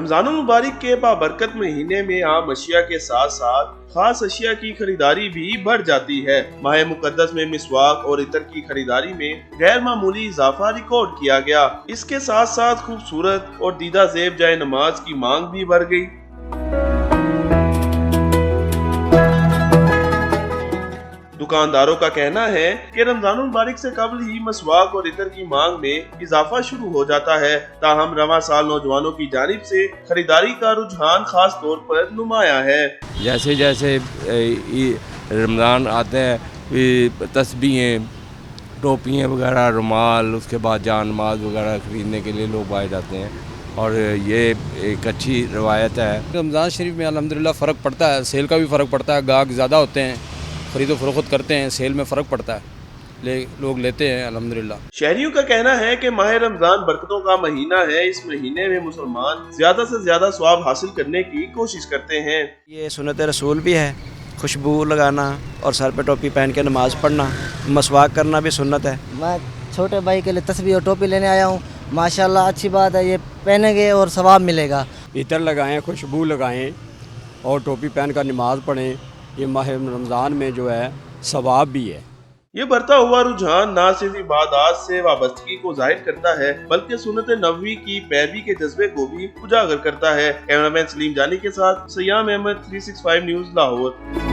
रमजानुल मुबारक के बाबरकत महीने में आम अशिया के साथ साथ खास अशिया की खरीदारी भी बढ़ जाती है। माह मुकद्दस में मिसवाक और इतर की खरीदारी में गैर मामूली इजाफा रिकॉर्ड किया गया। इसके साथ साथ खूबसूरत और दीदा ज़ेब जाए नमाज की मांग भी बढ़ गई। दुकानदारों का कहना है कि रमजानुल मुबारक से कबल ही मसवाक और इतर की मांग में इजाफा शुरू हो जाता है। ताहम रवां साल नौजवानों की जानिब से खरीदारी का रुझान खास तौर पर नुमाया है। जैसे जैसे रमज़ान आते हैं तस्बीहें, टोपियाँ वगैरह, रुमाल, उसके बाद जान नमाज वगैरह ख़रीदने के लिए लोग आए जाते हैं और ये एक अच्छी रवायत है। रमज़ान शरीफ में अल्हम्दुलिल्लाह फ़र्क पड़ता है, सेल का भी फ़र्क पड़ता है, गाहक ज़्यादा होते हैं, खरीदो फरोख्त करते हैं, सेल में फ़र्क पड़ता है, लोग लेते हैं अल्हम्दुलिल्लाह। शहरियों का कहना है कि माह रमजान बरकतों का महीना है। इस महीने में मुसलमान ज्यादा से ज्यादा सवाब हासिल करने की कोशिश करते हैं। ये सुन्नत रसूल भी है, खुशबू लगाना और सर पे टोपी पहन के नमाज पढ़ना, मसवाक करना भी सुन्नत है। मैं छोटे भाई के लिए तस्बीह और टोपी लेने आया हूँ। माशाल्लाह अच्छी बात है, ये पहनेंगे और सवाब मिलेगा। इतर लगाएं, खुशबू लगाएं और टोपी पहन कर नमाज पढ़ें। ये माह रमज़ान में जो है सवाब भी है। ये बढ़ता हुआ रुझान न सिर्फ इबादत से वाबस्तगी को जाहिर करता है बल्कि सुन्नत नबवी की पैरवी के जज्बे को भी उजागर करता है। कैमरामैन सलीम जानी के साथ सयाम अहमद, 365 न्यूज़, लाहौर।